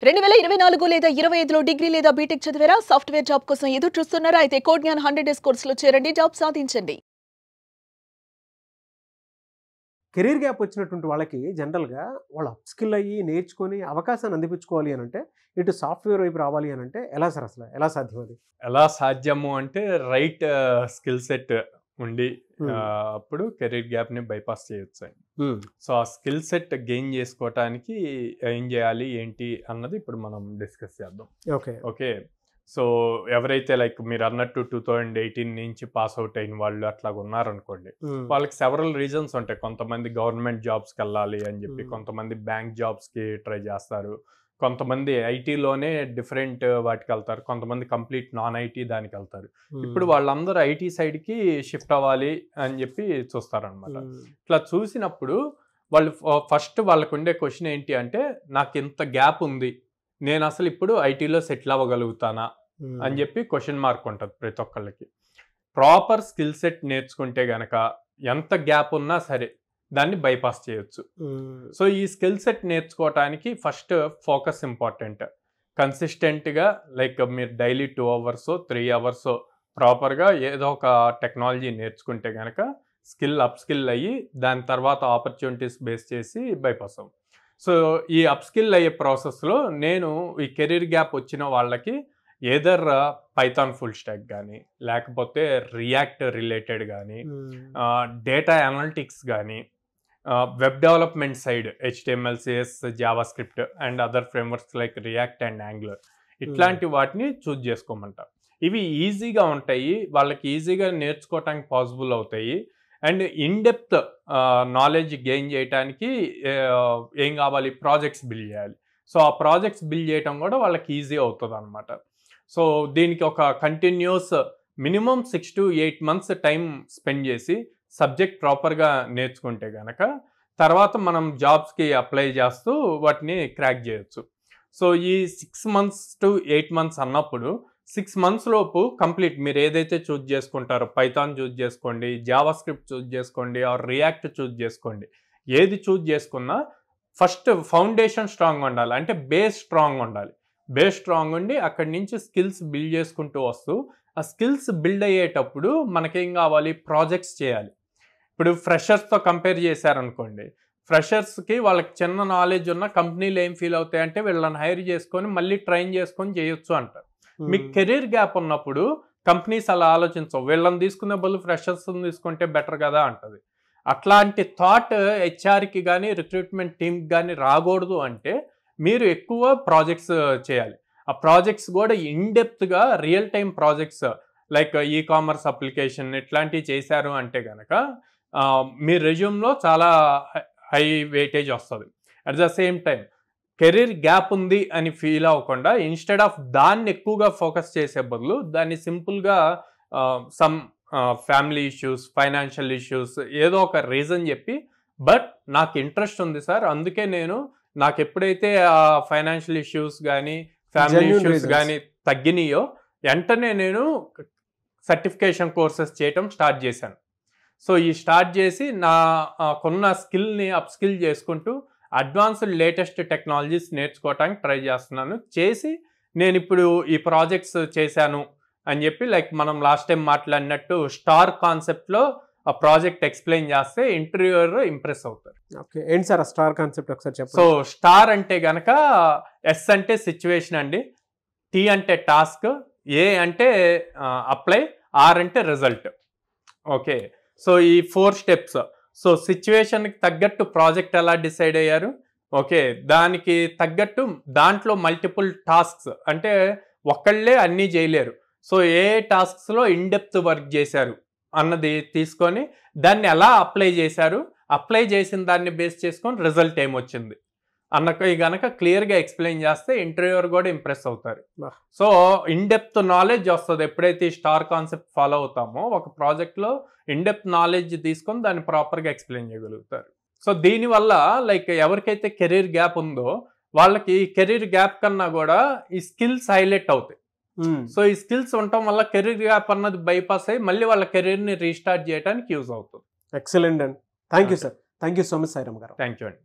2024 లేదా 25లో డిగ్రీ లేదా బీటెక్ చదివారా? సాఫ్ట్‌వేర్ జాబ్ కోసం ఎదురు చూస్తున్నారా? అయితే కోడ్ జ్ఞాన్ 100 డేస్ కోర్సులో చేరండి, జాబ్ సాధించండి. కెరీర్ గ్యాప్ వచ్చినటువంటి వాళ్ళకి జనరల్‌గా వాళ్ళు అప్ స్కిల్ అయ్యి నేర్చుకొని అవకాశాన్ని అందిపుచ్చుకోవాలి అనంటే, ఇటు సాఫ్ట్‌వేర్ వైపు రావాలి అనంటే ఎలా సార్ అసలు? ఎలా సాధ్యం అది? ఎలా సాధ్యము అంటే రైట్ స్కిల్ సెట్ ఉండి అప్పుడు కెరీర్ గ్యాప్ని బైపాస్ చేయొచ్చు. సో ఆ స్కిల్ సెట్ గెయిన్ చేసుకోవటానికి ఏం చేయాలి ఏంటి అన్నది ఇప్పుడు మనం డిస్కస్ చేద్దాం. ఓకే సో ఎవరైతే లైక్ మీరు అన్నట్టు 2018 నుంచి పాస్ అవుట్ అయిన వాళ్ళు అట్లా ఉన్నారనుకోండి, వాళ్ళకి సెవరల్ రీజన్స్ ఉంటాయి. కొంతమంది గవర్నమెంట్ జాబ్స్కి వెళ్ళాలి అని చెప్పి, కొంతమంది బ్యాంక్ జాబ్స్కి ట్రై చేస్తారు, కొంతమంది ఐటీలోనే డిఫరెంట్ వాటికి వెళ్తారు, కొంతమంది కంప్లీట్ నాన్ ఐటీ దానికి వెళ్తారు. ఇప్పుడు వాళ్ళందరూ ఐటీ సైడ్కి షిఫ్ట్ అవ్వాలి అని చెప్పి చూస్తారనమాట. ఇట్లా చూసినప్పుడు వాళ్ళు ఫస్ట్ వాళ్ళకు ఉండే క్వశ్చన్ ఏంటి అంటే, నాకు ఇంత గ్యాప్ ఉంది, నేను అసలు ఇప్పుడు ఐటీలో సెటిల్ అవ్వగలుగుతానా అని చెప్పి క్వశ్చన్ మార్క్ ఉంటుంది ప్రతి ఒక్కళ్ళకి. ప్రాపర్ స్కిల్ సెట్ నేర్చుకుంటే గనక ఎంత గ్యాప్ ఉన్నా సరే దాన్ని బైపాస్ చేయొచ్చు. సో ఈ స్కిల్ సెట్ నేర్చుకోవటానికి ఫస్ట్ ఫోకస్ ఇంపార్టెంట్. కన్సిస్టెంట్గా లైక్ మీరు డైలీ 2 hours 3 hours ప్రాపర్గా ఏదో ఒక టెక్నాలజీ నేర్చుకుంటే కనుక అప్ స్కిల్ అయ్యి దాని తర్వాత ఆపర్చునిటీస్ బేస్ చేసి బైపాస్ అవ్వం. సో ఈ అప్ స్కిల్ అయ్యే ప్రాసెస్లో నేను ఈ కెరీర్ గ్యాప్ వచ్చిన వాళ్ళకి ఏదర్ పైథాన్ ఫుల్ స్టాక్ కానీ, లేకపోతే రియాక్ట్ రిలేటెడ్ కానీ, డేటా అనలిటిక్స్ కానీ, web development side HTML, CSS, JavaScript and other frameworks like react and angular ఇట్లాంటి వాటిని చూజ్ చేసుకోమంటారు. ఇవి ఈజీగా ఉంటాయి, వాళ్ళకి ఈజీగా నేర్చుకోవటానికి పాసిబుల్ అవుతాయి. అండ్ ఇన్డెప్త్ నాలెడ్జ్ గెయిన్ చేయడానికి ఏం కావాలి? ప్రాజెక్ట్స్ బిల్డ్ చేయాలి. సో ఆ ప్రాజెక్ట్స్ బిల్డ్ చేయడం కూడా వాళ్ళకి ఈజీ అవుతుంది అనమాట. సో దీనికి ఒక continuous minimum 6 to 8 months time spend చేసి సబ్జెక్ట్ ప్రాపర్గా నేర్చుకుంటే కనుక తర్వాత మనం జాబ్స్కి అప్లై చేస్తూ వాటిని క్రాక్ చేయొచ్చు. సో ఈ 6 months to 8 months అన్నప్పుడు 6 months లోపు కంప్లీట్ మీరు ఏదైతే చూజ్ చేసుకుంటారో, పైథాన్ చూజ్ చేసుకోండి, జావాస్క్రిప్ట్ చూజ్ చేసుకోండి, ఆర్ రియాక్ట్ చూజ్ చేసుకోండి, ఏది చూజ్ చేసుకున్నా ఫస్ట్ ఫౌండేషన్ స్ట్రాంగ్ ఉండాలి, అంటే బేస్ స్ట్రాంగ్ ఉండాలి. బేస్ స్ట్రాంగ్ ఉండి అక్కడి నుంచి స్కిల్స్ బిల్డ్ చేసుకుంటూ వస్తూ ఆ స్కిల్స్ బిల్డ్ అయ్యేటప్పుడు మనకేం కావాలి? ప్రాజెక్ట్స్ చేయాలి. ఇప్పుడు ఫ్రెషర్స్తో కంపేర్ చేశారనుకోండి, ఫ్రెషర్స్కి వాళ్ళకి చిన్న నాలెడ్జ్ ఉన్న కంపెనీలు ఏం ఫీల్ అవుతాయంటే వీళ్ళని హైర్ చేసుకొని మళ్ళీ ట్రైన్ చేసుకొని చేయొచ్చు అంటారు. మీకు కెరీర్ గ్యాప్ ఉన్నప్పుడు కంపెనీస్ అలా ఆలోచించవు, వీళ్ళని తీసుకునే బదులు ఫ్రెషర్స్ని తీసుకుంటే బెటర్ కదా అంటది. అట్లాంటి థాట్ హెచ్ఆర్కి కానీ రిక్రూట్మెంట్ టీమ్కి కానీ రాకూడదు అంటే మీరు ఎక్కువ ప్రాజెక్ట్స్ చేయాలి. ఆ ప్రాజెక్ట్స్ కూడా ఇన్డెప్త్గా real time projects like ecommerce application ఇట్లాంటివి చేశారు అంటే కనుక మీ రెజ్యూమ్లో చాలా హై వెయిటేజ్ వస్తుంది. At the same time career gap ఉంది అని ఫీల్ అవ్వకుండా ఇన్స్టెడ్ ఆఫ్ దాన్ని ఎక్కువగా ఫోకస్ చేసే బదులు దాన్ని సింపుల్గా some family issues, financial issues ఏదో ఒక రీజన్ చెప్పి, బట్ నాకు ఇంట్రెస్ట్ ఉంది సార్, అందుకే నాకు ఎప్పుడైతే ఫైనాన్షియల్ ఇష్యూస్ కానీ ఫ్యామిలీ ఇష్యూస్ కానీ తగ్గినాయో వెంటనే నేను సర్టిఫికేషన్ కోర్సెస్ చేయటం స్టార్ట్ చేశాను. సో ఈ స్టార్ట్ చేసి నాకున్న స్కిల్ని అప్ స్కిల్ చేసుకుంటూ అడ్వాన్స్డ్ లేటెస్ట్ టెక్నాలజీస్ నేర్చుకోవటానికి ట్రై చేస్తున్నాను. చేసి నేను ఇప్పుడు ఈ ప్రాజెక్ట్స్ చేశాను అని చెప్పి లైక్ మనం లాస్ట్ టైం మాట్లాడినట్టు స్టార్ కాన్సెప్ట్లో ఆ ప్రాజెక్ట్ ఎక్స్ప్లెయిన్ చేస్తే ఇంటర్వ్యూయర్ ఇంప్రెస్ అవుతారు. ఓకే, ఏంటి సార్ ఆ స్టార్ కాన్సెప్ట్ ఒకసారి చెప్పండి. సో స్టార్ అంటే గనక ఎస్ అంటే సిచ్యువేషన్ అండి, టీ అంటే టాస్క్, ఏ అంటే అప్లై, ఆర్ అంటే రిజల్ట్. ఓకే, సో ఈ 4 steps. సో సిచ్యువేషన్కి తగ్గట్టు ప్రాజెక్ట్ ఎలా డిసైడ్ అయ్యారు, ఓకే, దానికి తగ్గట్టు దాంట్లో మల్టిపుల్ టాస్క్స్, అంటే ఒక్కళ్ళే అన్నీ చేయలేరు. సో ఏ టాస్క్స్లో ఇన్డెప్త్ వర్క్ చేశారు అన్నది తీసుకొని దాన్ని ఎలా అప్లై చేశారు, అప్లై చేసిన దాన్ని బేస్ చేసుకొని రిజల్ట్ ఏమొచ్చింది అన్నకి గనక క్లియర్గా ఎక్స్ప్లెయిన్ చేస్తే ఇంటర్వ్యూయర్ కూడా ఇంప్రెస్ అవుతారు. సో ఇన్డెప్త్ నాలెడ్జ్ వస్తుంది ఎప్పుడైతే స్టార్ కాన్సెప్ట్ ఫాలో అవుతామో, ఒక ప్రాజెక్ట్లో ఇన్డెప్త్ నాలెడ్జ్ తీసుకొని దాన్ని ప్రాపర్గా ఎక్స్ప్లెయిన్ చేయగలుగుతారు. సో దీనివల్ల లైక్ ఎవరికైతే కెరీర్ గ్యాప్ ఉందో వాళ్ళకి కెరీర్ గ్యాప్ కన్నా కూడా ఈ స్కిల్స్ హైలైట్ అవుతాయి. సో ఈ స్కిల్స్ ఉండటం వల్ల కెరీర్ గ్యాప్ అన్నది బైపాస్ అయ్యి మళ్ళీ వాళ్ళ కెరీర్ని రీస్టార్ట్ చేయడానికి యూజ్ అవుతుంది. ఎక్సలెంట్ అండి, thank you sir, thank you so much Sairam గారు. థ్యాంక్ యూ అండి.